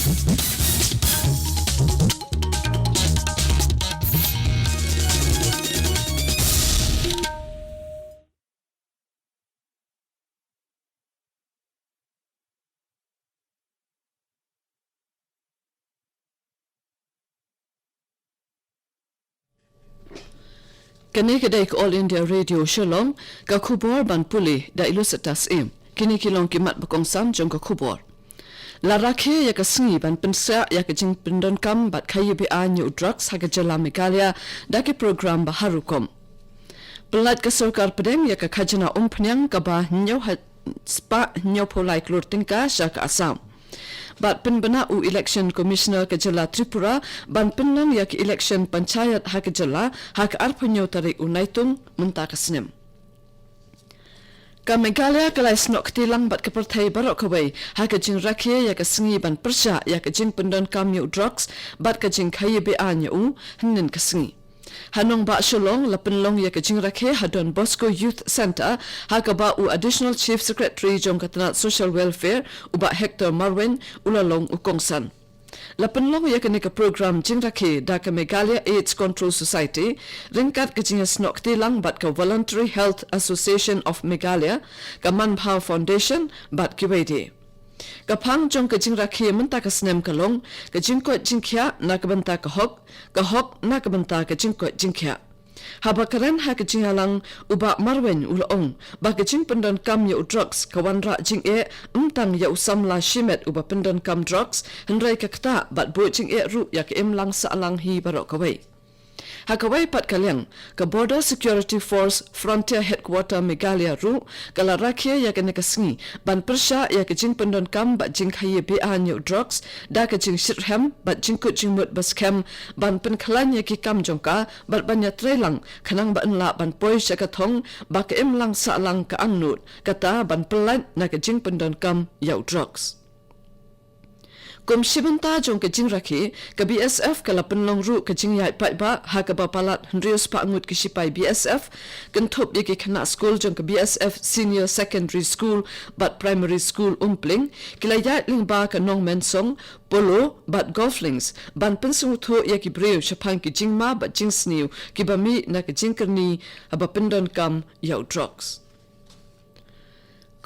Kini kedai All India Radio Shillong, ka khubor ban puli da ilus atas kini kilong kimat bakongsan jong ka khubor. La rakhe ya ka singi ban pensa ya ka jing pendon kam bat khayi be new drugs ha ka jala Meghalaya da ke program baharukom. Pelat ka sarkar pedeng ya ka khajana umpnyang ka ba nyaw spa nyaw polai klur tingka sya ka Assam. Bat penbana u election commissioner ke jala Tripura ban penang ya ke election panchayat ha ke jala ha ke arpanyo tarik unaitung munta kasnem. Ka Meghalaya kalai snok tilang bat ke pertai barok kawai ha ke jing rakhe ya ke singi ban persya ya ke jing pendon kam yu drugs bat ke jing khayi be anya u hnen ke singi. Hanong ba Shillong la penlong ya ke jing rakhe hadon Bosco Youth Center ha ka ba u additional chief secretary jong katna social welfare u ba Hector Marwin ulalong ukongsan. La penlong ya ke ne ka program jing rakhe da ka Meghalaya AIDS Control Society ringkat ke jing snok tilang bat ka Voluntary Health Association of Meghalaya ka Manpower Foundation bat ki wede. Kapang jong ka jing rakhe menta ka snem kalong ka jing ko jing khya na ka banta ka hok na ka banta ka jing ko jing khya haba karen ha ka jing alang uba marwen ulong ba ka jing pendon kam yu drugs ka wanra jing umtang ya usamla shimet uba pendon kam drugs hendrai ka kta bat bo jing ru ya ka lang sa alang hi barok kawai. Hakawai pat kalyang ka Border Security Force Frontier Headquarter Meghalaya ru kala rakhe ya ka nekasingi ban persya ya ka jing pendon kam bat jing khaye be new drugs da ka jing shirham bat jing ku jing mut baskem ban pen khalan ya ki kam jongka bat banya trelang khanang ban la ban poi sya ka thong ba ka lang sa lang ka angnut kata ban pelan na ka jing pendon kam yau drugs. Kum shibanta jong ke jing rakhe ka BSF ka lapen long ru ka jing yai pai ba ha ka ba palat hendrius pa ngut ki sipai BSF kan thop ye ke khana school jong ka BSF senior secondary school but primary school umpling kila yai ling ba ka nong men song polo but golflings ban pensu tho ye ki breu shapang ki jing ma ba jing sniu ki ba mi na ka jing kerni aba pendon kam yau drugs.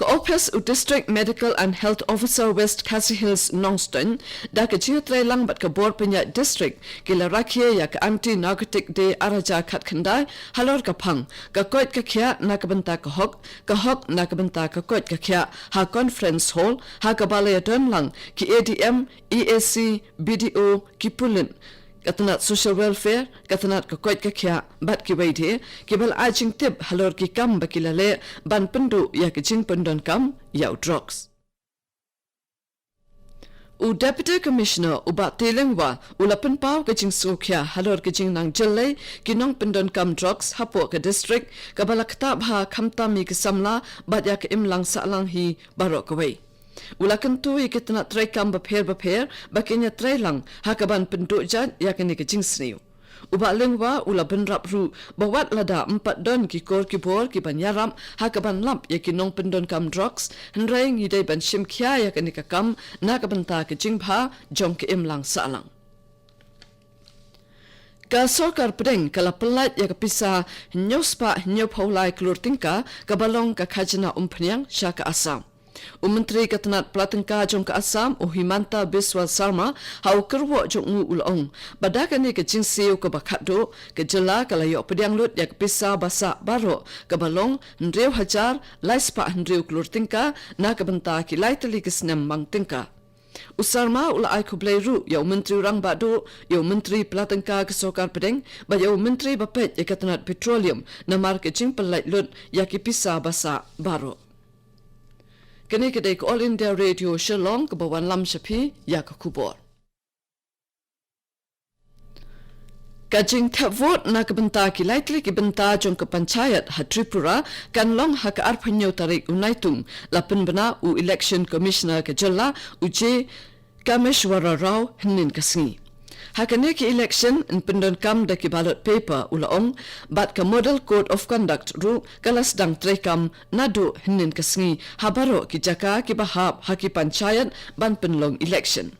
Ka Office u District Medical and Health Officer West Khasi Hills Nongston da ka jing lang bat ka bor penya district kila rakhe ya ka anti narcotic day araja khat khandai halor ka phang ka koit ka khya na ka banta ka hok na ka banta ka koit ka khya ha conference hall ha ka balaya don lang ki ADM EAC BDO ki pulin katanat social welfare katanat ka koit ka khya bat ki waide kibal ajing tip halor ki kam bakilale ban pendu ya ki jing pendon kam yau drugs. U Deputy Commissioner uba telengwa ulapen pau ka jing sokya halor ka jing nang jelle ki nong pendon kam drugs hapo ka district ka balakta bha khamta mi ki samla bat ya ka imlang sa lang hi barok away. Ulakan tu ikitna tray kam bapher bakenya tray lang hakaban penduk jan yakni ke jing sniu. Uba lengwa ula benrap ru bawat lada 4 don ki kor ki bor ki banyaram hakaban lamp yakinong pendon kam drugs hendrai ngidai ban shim khya yakni ka kam na ka banta ke jing bha jong ke imlang salang. Ka sarkar pedeng kala pelat ya kapisa nyospa nyopholai klur tingka ka balong ka khajana umpnyang syaka Assam. Menteri Katanat Pelatengka jong ke Assam Himanta Biswa Sarma hau kerwo jong ngu ulong badaka ni ke jing siu ke bakado ke jela kala yo pediang lut ya pisa basa baro ke balong ndreu hajar laispa ndreu klur tingka na ke benta ki laiteli ke snem mang tingka. Usarma ula ai kublai ru yo menteri rang bado yo menteri Pelatengka ke sokar pedeng ba yo menteri bapet ya Katanat Petroleum namar ke jing pelait lut ya ki pisa basa baro. Kini kedai All India Radio Shillong ke bawan lam shapi ya ke kubor. Kajing thavot na ke benta ki laitli ki benta jong ke panchayat ha Tripura kan long ha ke arpanyo tarik unaitung lapen bena u election commissioner ke jella uj Kameshwara Rao hnin kasingi. Hakane ki election in pendon kam da ki ballot paper ulaong bat ka model code of conduct ru kalas dang trekam nadu hinin kasngi habaro ki jaka ki bahab haki panchayat ban penlong election.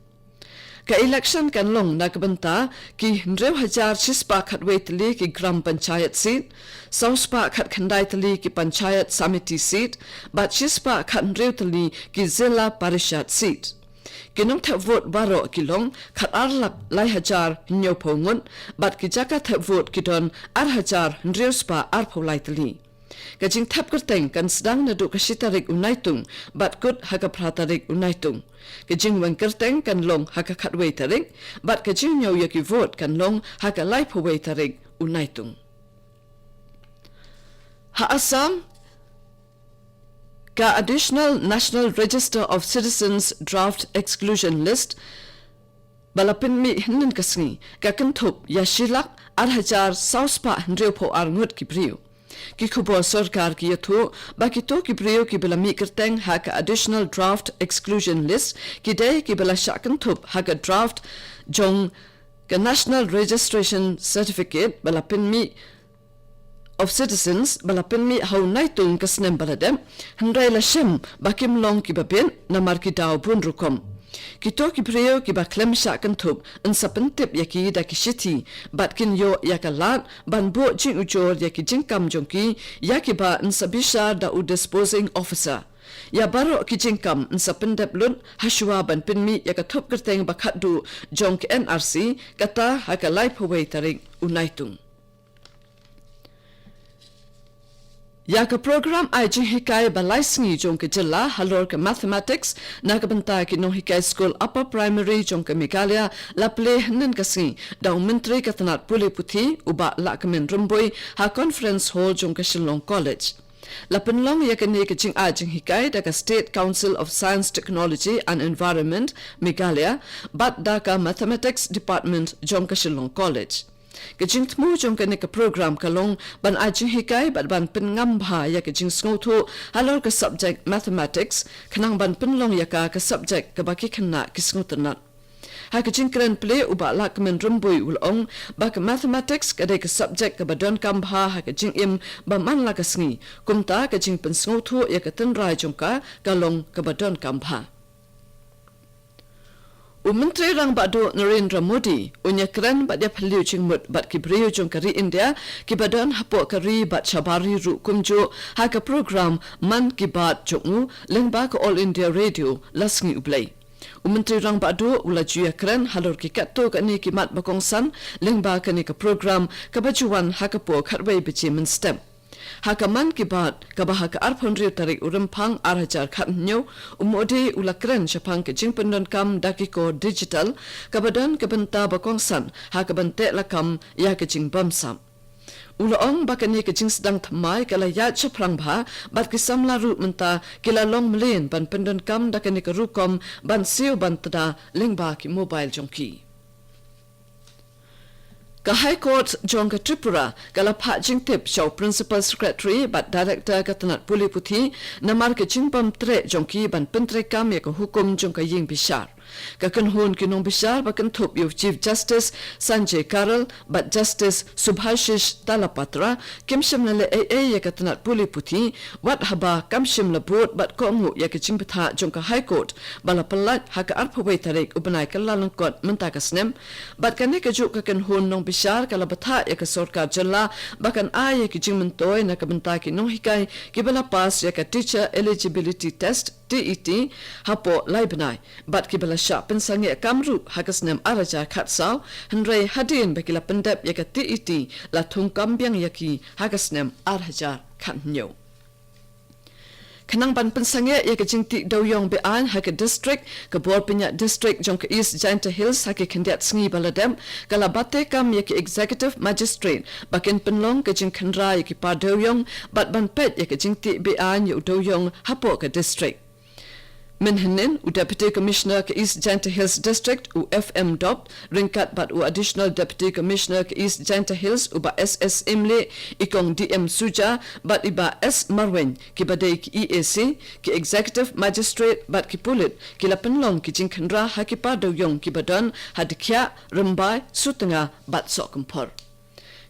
ka election kan long nakbanta ki 100,000 chispa khatwei tali ki gram panchayat seat sauspa khat khandai tali ki panchayat samiti seat bat chispa khat tali ki zilla parishad seat kinong the vote baro kilong khat arlap lai hajar nyo phongun bat ki jaka the vote kidon ar hajar spa ar pholai tali kajing thap kerteng kan sedang nadu kasitarik unaitung bat kut haka pratarik unaitung kajing wan kerteng kan long haka khatwei tarik bat kajing nyo yaki vote kan long haka lai phowei tarik unaitung ha Assam ka additional National Register of Citizens draft exclusion list balapin mi hinnen kasngi ka kenthup ya shilak ar hajar sauspa hendreu pho ar ngut ki priu ki khubor sarkar ki yatho baki to ki priu ki belami kerteng ha ka additional draft exclusion list ki dei ki bela shakan thup ha ka draft jong ka National Registration Certificate balapin mi of citizens balapin mi hau naitung kasnem baladem hendrai la shem bakim long ki babin namar ki daw bun rukom kito ki preo ki ba klem sha kan thup an sapan tip yaki da ki shiti batkin yo yakalat ban bo jing ujor yaki jingkam jongki yaki ba an sabisha da u disposing officer ya baro ki jingkam an sapan dep lun hashwa ban pinmi yaka thup kerteng bakhat du jong NRC kata haka life away taring unaitung Yaka program aji hikai balai sngi jong ke jilla halor ke mathematics nakabanta ki no hikai school upper primary jong ke Meghalaya laple nen kasi daw menteri katanat puli puthi uba lakmen rumboi ha conference hall jong ke Shillong college lapenlong yakane ke jing aji hikai da ka State Council of Science Technology and Environment Meghalaya bat da ka mathematics department jong ke Shillong college kajing tmu jong ka nek program kalong ban ajing hikai bat ban pen ngam bha ya kajing sngotu halor ka subject mathematics khanang ban pen long ya ka subject ka baki khanna kisngutna ha kajing kran play uba lakmen rumbui ulong ba ka mathematics ka de ka subject ka badon kam bha ha kajing im ba man la ka sngi kumta kajing pen sngotu ya ka tan rai jong ka kalong ka badon kam bha Menteri Rang Bado Narendra Modi unyakran bat ya phaliu chingmut bat ki breu jong kari India ki badon hapo kari bat chabari ru kumjo ha ka program man ki bat jongu lengba ka All India Radio lasngi ublai Menteri Rang Bado ulajuya kran halor ki katto ka ni ki mat bakongsan lengba ka ni ka program ka bajuan ha ka po khatwei bichi men step Hakaman kibat kabahaka arpondri tarik urampang arhajar khatnyo umode ulakren chapang ke jingpendon kam dakiko digital kabadan kabanta bakongsan hakabante lakam ya ke jing bamsam Ulaong bakani ke jing sedang thamai kala ya chaprang bha bat ki samla ru menta kila long mlen ban pendon kam dakani ke rukom ban siu ban tada lengba ki mobile jongki Ka High Court jong ka Tripura kala pha jingtip show Principal Secretary but Director katanat puli puthi namar ke jingpam tre jongki ban pentre kam ya ka hukum jong ka ying bishar ka kanhun kinong bishar ba kan thup yu Chief Justice Sanjay Karol but Justice Subhashish Talapatra kimshim na le AA ya katanat puli puthi wat haba kamshim la board but ko ngu ya ka jingpatha jong ka High Court bala palat ha ka arphawai tarik ubanai ka lalangkot menta ka snem but ka ne ka juk ka kanhun nong bishar kala batha ya ka sarkar jalla bakan ay ki jingmentoy na kabanta ki nong hikai ki bala pass ya ka teacher eligibility test TET hapo laibnai bat ki bala sha pensange kamru hagasnem araja khatsau hendrai hadin bekila pendep ya ka TET la thung kambyang yaki hagasnem araja khanyo Kanang ban pensange ya ka jingti doyong be an ha ka district ka bor pinya district jong ka East Giant Hills ha ka kandiat sngi baladem kala bate kam ya ka executive magistrate bakin penlong ka jing khandra ya ki pa doyong bat ban pet ya ka jingti be an ya doyong hapo ka district Minhinin u Deputy Commissioner ka East Giant Hills District u FM Dop ringkat bat u Additional Deputy Commissioner ka East Giant Hills u ba SS Imle ikong DM Suja bat iba S Marwen ki badai ki EAC ki Executive Magistrate bat ki Pulit ki lapenlong ki jingkhandra hakipa doyong ki badan hadikya rembai sutanga bat sokumpor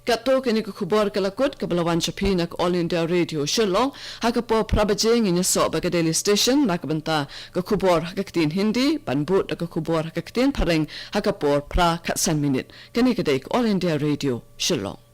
Kato kini ka khubor kalakut kabalawan chapi nak All India Radio Shillong hakapo prabajeng inya so baga daily station nakabanta ka khubor hakaktin Hindi banbut ka khubor hakaktin pareng hakapor pra katsan minute kini kadek All India Radio Shillong.